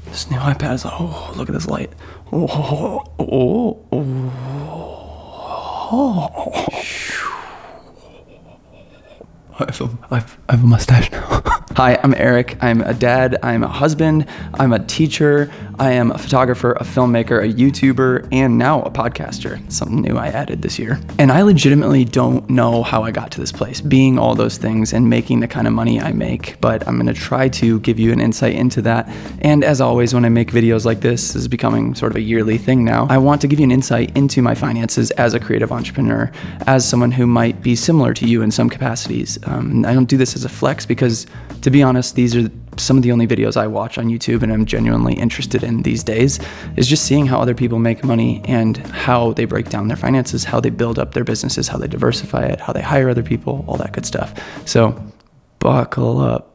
This new iPad is like, oh, look at this light. Oh, oh, oh, oh. I have a mustache now. Hi, I'm Eric. I'm a dad, I'm a husband, I'm a teacher, I am a photographer, a filmmaker, a YouTuber, and now a podcaster. Something new I added this year. And I legitimately don't know how I got to this place, being all those things and making the kind of money I make, but I'm gonna try to give you an insight into that. And as always, when I make videos like this is becoming sort of a yearly thing now, I want to give you an insight into my finances as a creative entrepreneur, as someone who might be similar to you in some capacities. I don't do this as a flex because, to be honest, these are some of the only videos I watch on YouTube and I'm genuinely interested in these days, is just seeing how other people make money and how they break down their finances, how they build up their businesses, how they diversify it, how they hire other people, all that good stuff. So buckle up.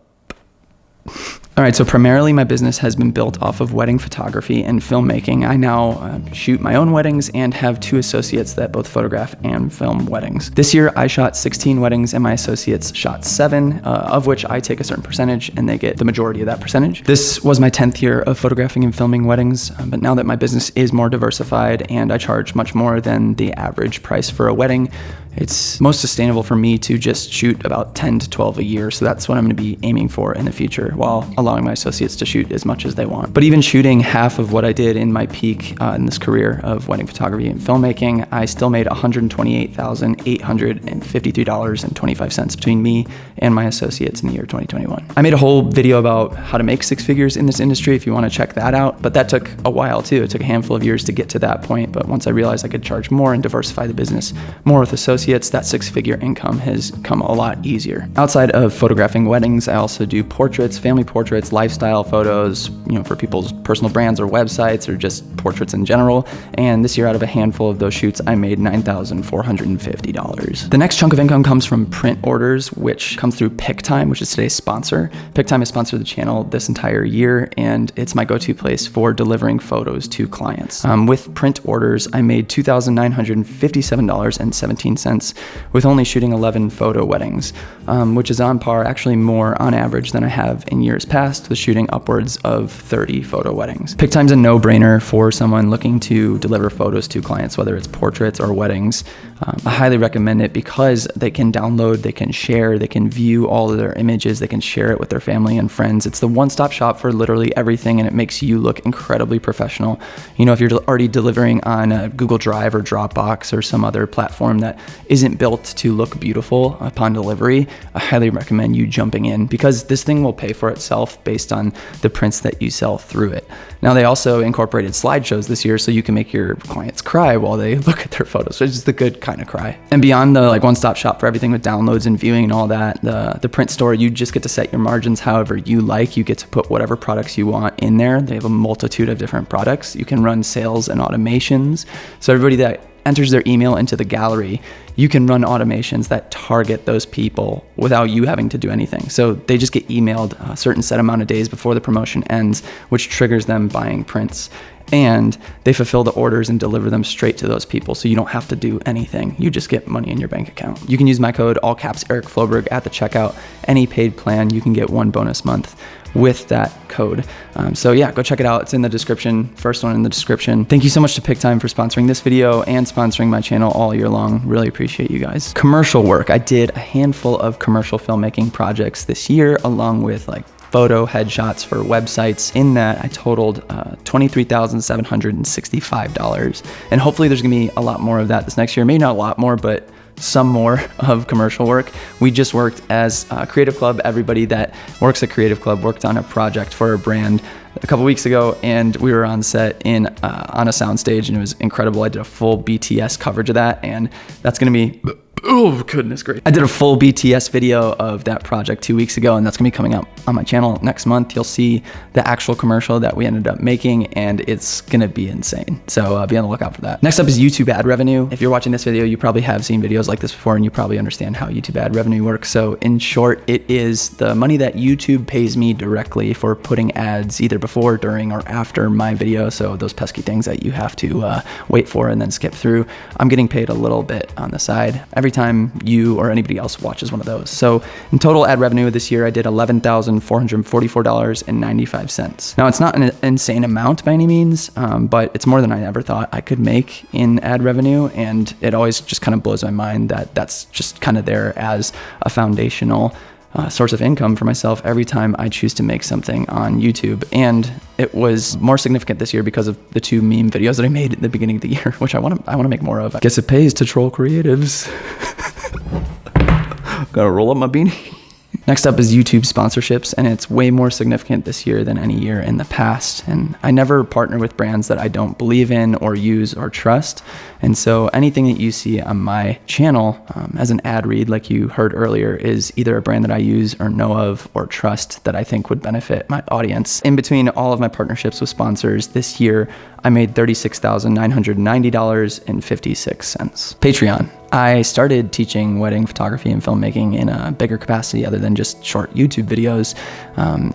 All right, so primarily my business has been built off of wedding photography and filmmaking. I now shoot my own weddings and have 2 associates that both photograph and film weddings. This year I shot 16 weddings and my associates shot 7, of which I take a certain percentage and they get the majority of that percentage. This was my 10th year of photographing and filming weddings, but now that my business is more diversified and I charge much more than the average price for a wedding, it's most sustainable for me to just shoot about 10 to 12 a year. So that's what I'm gonna be aiming for in the future, while allowing my associates to shoot as much as they want. But even shooting half of what I did in my peak in this career of wedding photography and filmmaking, I still made $128,853.25 between me and my associates in the year 2021. I made a whole video about how to make 6 figures in this industry if you wanna check that out, but that took a while too. It took a handful of years to get to that point, but once I realized I could charge more and diversify the business more with associates, that 6-figure income has come a lot easier. Outside of photographing weddings, I also do portraits, family portraits, lifestyle photos, for people's personal brands or websites, or just portraits in general. And this year, out of a handful of those shoots, I made $9,450. The next chunk of income comes from print orders, which comes through PickTime, which is today's sponsor. PickTime has sponsored the channel this entire year, and it's my go-to place for delivering photos to clients. With print orders, I made $2,957.17 with only shooting 11 photo weddings, which is on par, actually more on average than I have in years past, with shooting upwards of 30 photo weddings. PickTime's a no-brainer for someone looking to deliver photos to clients, whether it's portraits or weddings. I highly recommend it because they can download, they can share, they can view all of their images, they can share it with their family and friends. It's the one-stop shop for literally everything, and it makes you look incredibly professional. If you're already delivering on a Google Drive or Dropbox or some other platform that isn't built to look beautiful upon delivery, I highly recommend you jumping in, because this thing will pay for itself based on the prints that you sell through it. Now, they also incorporated slideshows this year, so you can make your clients cry while they look at their photos, which is the good kind of cry. And beyond the one-stop shop for everything with downloads and viewing and all that, the print store, you just get to set your margins however you like. You get to put whatever products you want in there. They have a multitude of different products. You can run sales and automations. So everybody that enters their email into the gallery, you can run automations that target those people without you having to do anything. So they just get emailed a certain set amount of days before the promotion ends, which triggers them buying prints. And they fulfill the orders and deliver them straight to those people. So you don't have to do anything. You just get money in your bank account. You can use my code, all caps Eric Floberg, at the checkout. Any paid plan, you can get 1 bonus month with that code. So yeah, go check it out. It's in the description, first one in the description. Thank you so much to PickTime for sponsoring this video and sponsoring my channel all year long. Really appreciate you guys. Commercial work. I did a handful of commercial filmmaking projects this year, along with photo headshots for websites. In that, I totaled $23,765. And hopefully there's gonna be a lot more of that this next year. Maybe not a lot more, but some more of commercial work. We just worked as a Creative Club. Everybody that works at Creative Club worked on a project for a brand a couple weeks ago, and we were on set on a soundstage, and it was incredible. I did a full BTS coverage of that, and that's gonna be, oh goodness gracious. I did a full BTS video of that project 2 weeks ago, and that's gonna be coming out on my channel next month. You'll see the actual commercial that we ended up making, and it's gonna be insane. So be on the lookout for that. Next up is YouTube ad revenue. If you're watching this video, you probably have seen videos like this before, and you probably understand how YouTube ad revenue works. So in short, it is the money that YouTube pays me directly for putting ads either before, during, or after my video. So those pesky things that you have to wait for and then skip through. I'm getting paid a little bit on the side. Every time you or anybody else watches one of those. So in total ad revenue this year, I did $11,444.95. Now, it's not an insane amount by any means, but it's more than I ever thought I could make in ad revenue. And it always just kind of blows my mind that that's just kind of there as a foundational source of income for myself every time I choose to make something on YouTube. And it was more significant this year because of the 2 meme videos that I made at the beginning of the year, which I want to make more of. I guess it pays to troll creatives. Gotta roll up my beanie. Next up is YouTube sponsorships, and it's way more significant this year than any year in the past. And I never partner with brands that I don't believe in or use or trust. And so anything that you see on my channel as an ad read, like you heard earlier, is either a brand that I use or know of or trust that I think would benefit my audience. In between all of my partnerships with sponsors this year, I made $36,990.56. Patreon. I started teaching wedding photography and filmmaking in a bigger capacity other than just short YouTube videos.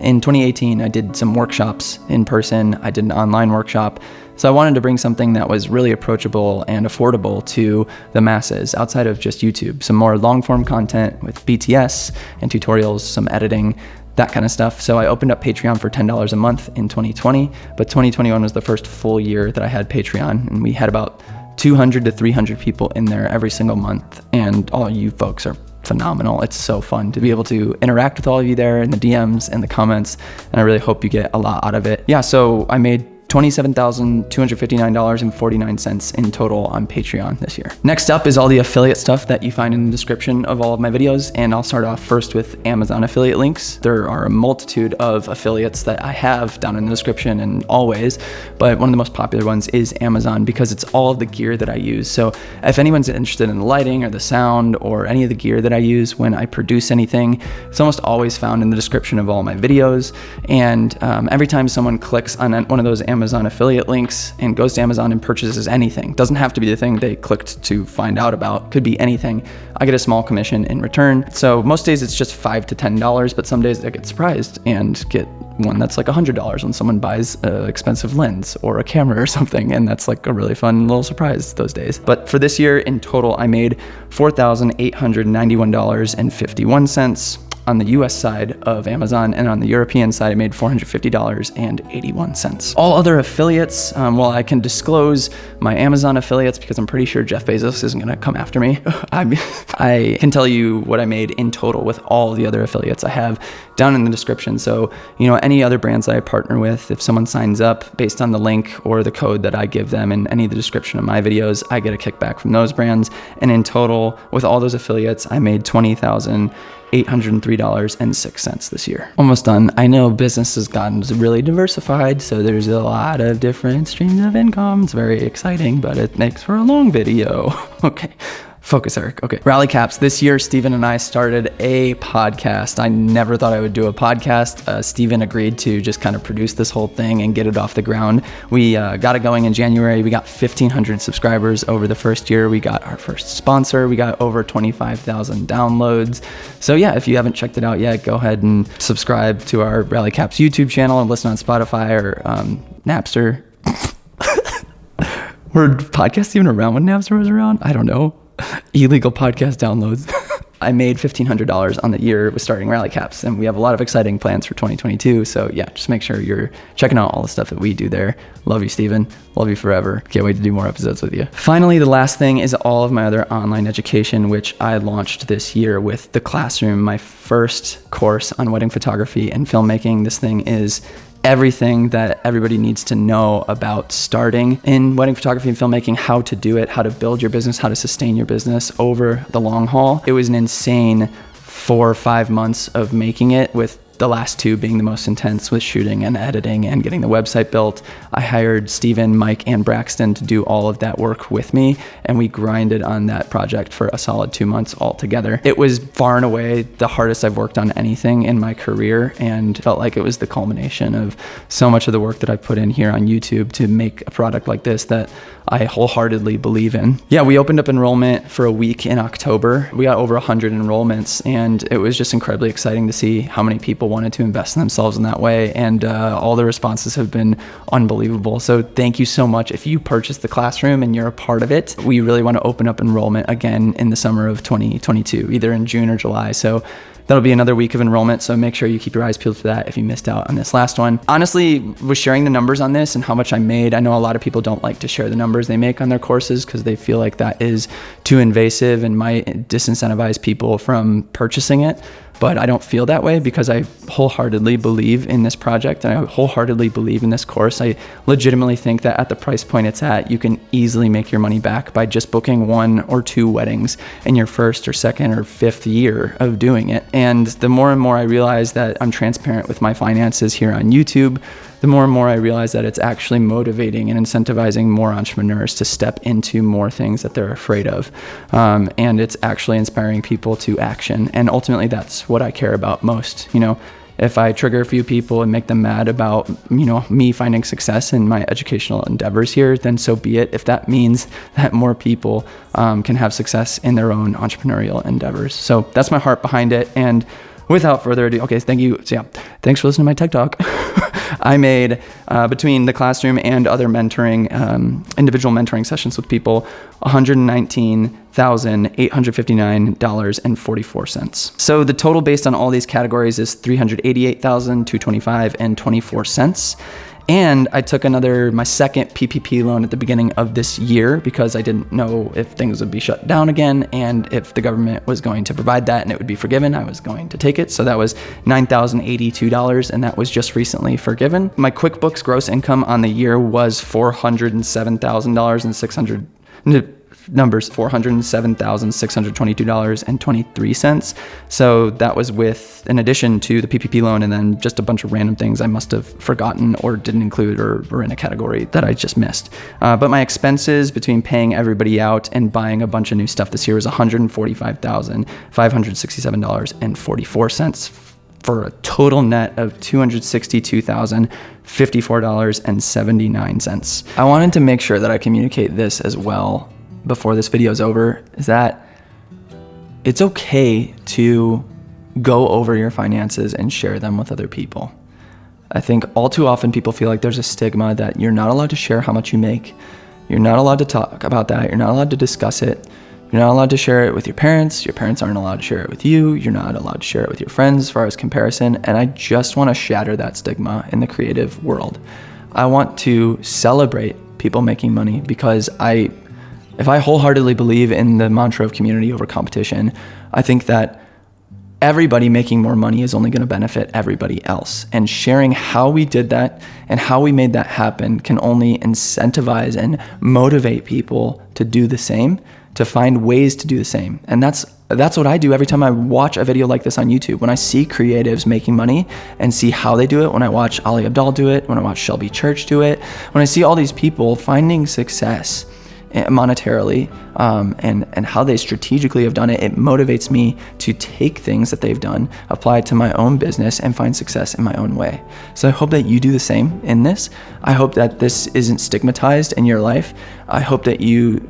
In 2018, I did some workshops in person. I did an online workshop. So I wanted to bring something that was really approachable and affordable to the masses outside of just YouTube. Some more long-form content with BTS and tutorials, some editing, that kind of stuff. So I opened up Patreon for $10 a month in 2020, but 2021 was the first full year that I had Patreon, and we had about 200 to 300 people in there every single month. And all you folks are phenomenal. It's so fun to be able to interact with all of you there in the DMs and the comments. And I really hope you get a lot out of it. Yeah, so I made $27,259.49 in total on Patreon this year. Next up is all the affiliate stuff that you find in the description of all of my videos, and I'll start off first with Amazon affiliate links. There are a multitude of affiliates that I have down in the description and always, but one of the most popular ones is Amazon because it's all of the gear that I use. So if anyone's interested in the lighting or the sound or any of the gear that I use when I produce anything, it's almost always found in the description of all my videos. And every time someone clicks on one of those Amazon affiliate links and goes to Amazon and purchases anything, doesn't have to be the thing they clicked to find out about, could be anything, I get a small commission in return. So most days it's just $5 to $10, but some days I get surprised and get one that's like $100 when someone buys an expensive lens or a camera or something, and that's like a really fun little surprise those days. But for this year in total, I made $4,891.51 on the US side of Amazon, and on the European side, I made $450.81. All other affiliates, well, I can disclose my Amazon affiliates because I'm pretty sure Jeff Bezos isn't gonna come after me. I can tell you what I made in total with all the other affiliates I have down in the description. So, any other brands that I partner with, if someone signs up based on the link or the code that I give them in any of the description of my videos, I get a kickback from those brands. And in total, with all those affiliates, I made $20,803.06 this year. Almost done. I know business has gotten really diversified, so there's a lot of different streams of income. It's very exciting, but it makes for a long video. Okay. Focus, Eric. Okay. Rally Caps. This year, Steven and I started a podcast. I never thought I would do a podcast. Steven agreed to just kind of produce this whole thing and get it off the ground. We got it going in January. We got 1,500 subscribers over the first year. We got our first sponsor. We got over 25,000 downloads. So yeah, if you haven't checked it out yet, go ahead and subscribe to our Rally Caps YouTube channel and listen on Spotify or Napster. Were podcasts even around when Napster was around? I don't know. Illegal podcast downloads. I made $1,500 on the year with starting Rally Caps, and we have a lot of exciting plans for 2022. So yeah, just make sure you're checking out all the stuff that we do there. Love you, Steven. Love you forever. Can't wait to do more episodes with you. Finally, the last thing is all of my other online education, which I launched this year with The Classroom, my first course on wedding photography and filmmaking. This thing is everything that everybody needs to know about starting in wedding photography and filmmaking, how to do it, how to build your business, how to sustain your business over the long haul. It was an insane 4 or 5 months of making it, with the last 2 being the most intense with shooting and editing and getting the website built. I hired Steven, Mike, and Braxton to do all of that work with me, and we grinded on that project for a solid 2 months altogether. It was far and away the hardest I've worked on anything in my career, and felt like it was the culmination of so much of the work that I put in here on YouTube to make a product like this that I wholeheartedly believe in. Yeah, we opened up enrollment for a week in October. We got over 100 enrollments, and it was just incredibly exciting to see how many people wanted to invest in themselves in that way. And all the responses have been unbelievable. So thank you so much. If you purchased the classroom and you're a part of it, we really want to open up enrollment again in the summer of 2022, either in June or July. So that'll be another week of enrollment, so make sure you keep your eyes peeled for that if you missed out on this last one. Honestly, with sharing the numbers on this and how much I made, I know a lot of people don't like to share the numbers they make on their courses because they feel like that is too invasive and might disincentivize people from purchasing it. But I don't feel that way because I wholeheartedly believe in this project and I wholeheartedly believe in this course. I legitimately think that at the price point it's at, you can easily make your money back by just booking 1 or 2 weddings in your first or second or fifth year of doing it. And the more and more I realize that I'm transparent with my finances here on YouTube, the more and more I realize that it's actually motivating and incentivizing more entrepreneurs to step into more things that they're afraid of. And it's actually inspiring people to action. And ultimately, that's what I care about most. If I trigger a few people and make them mad about, me finding success in my educational endeavors here, then so be it. If that means that more people can have success in their own entrepreneurial endeavors. So that's my heart behind it. And without further ado, okay, thank you. So yeah, thanks for listening to my TED Talk. I made, between the classroom and other mentoring, individual mentoring sessions with people, $119,859.44. So the total based on all these categories is $388,225.24. And I took my second PPP loan at the beginning of this year because I didn't know if things would be shut down again and if the government was going to provide that and it would be forgiven, I was going to take it. So that was $9,082 and that was just recently forgiven. My QuickBooks gross income on the year was $407,600. Numbers $407,622.23. So that was in addition to the PPP loan and then just a bunch of random things I must have forgotten or didn't include or were in a category that I just missed. But my expenses between paying everybody out and buying a bunch of new stuff this year was $145,567.44 for a total net of $262,054.79. I wanted to make sure that I communicate this as well before this video is over, is that it's okay to go over your finances and share them with other people. I think all too often people feel like there's a stigma that you're not allowed to share how much you make. You're not allowed to talk about that. You're not allowed to discuss it. You're not allowed to share it with your parents. Your parents aren't allowed to share it with you. You're not allowed to share it with your friends as far as comparison. And I just want to shatter that stigma in the creative world. I want to celebrate people making money because if I wholeheartedly believe in the mantra of community over competition, I think that everybody making more money is only going to benefit everybody else. And sharing how we did that and how we made that happen can only incentivize and motivate people to do the same, to find ways to do the same. And that's what I do every time I watch a video like this on YouTube. When I see creatives making money and see how they do it, when I watch Ali Abdaal do it, when I watch Shelby Church do it, when I see all these people finding success monetarily and how they strategically have done it, it motivates me to take things that they've done, apply it to my own business, and find success in my own way. So I hope that you do the same in this. I hope that this isn't stigmatized in your life. I hope that you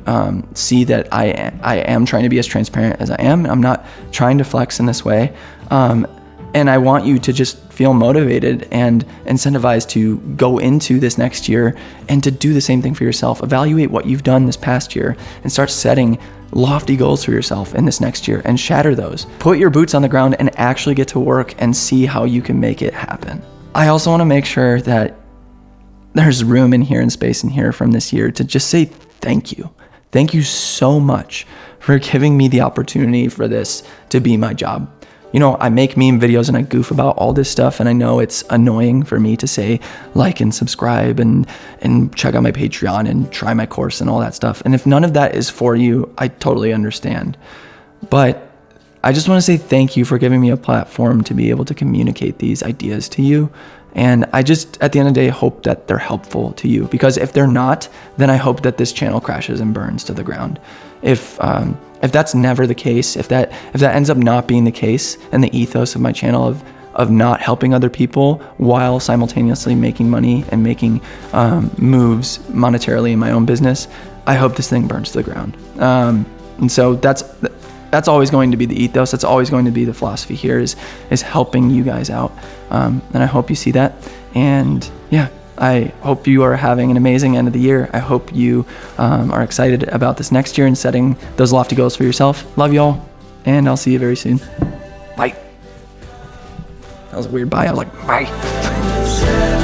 see that I am trying to be as transparent as I am. I'm not trying to flex in this way. And I want you to just feel motivated and incentivized to go into this next year and to do the same thing for yourself. Evaluate what you've done this past year and start setting lofty goals for yourself in this next year and shatter those. Put your boots on the ground and actually get to work and see how you can make it happen. I also want to make sure that there's room in here and space in here from this year to just say thank you. Thank you so much for giving me the opportunity for this to be my job. I make meme videos and I goof about all this stuff, and I know it's annoying for me to say like and subscribe and check out my Patreon and try my course and all that stuff. And if none of that is for you, I totally understand. But I just want to say thank you for giving me a platform to be able to communicate these ideas to you. And I just, at the end of the day, hope that they're helpful to you, because if they're not, then I hope that this channel crashes and burns to the ground. If that's never the case, if that ends up not being the case, and the ethos of my channel of not helping other people while simultaneously making money and making moves monetarily in my own business, I hope this thing burns to the ground. And so that's always going to be the ethos. That's always going to be the philosophy here is helping you guys out. And I hope you see that. And yeah, I hope you are having an amazing end of the year. I hope you are excited about this next year and setting those lofty goals for yourself. Love y'all, and I'll see you very soon. Bye. That was a weird bye. I was like, bye.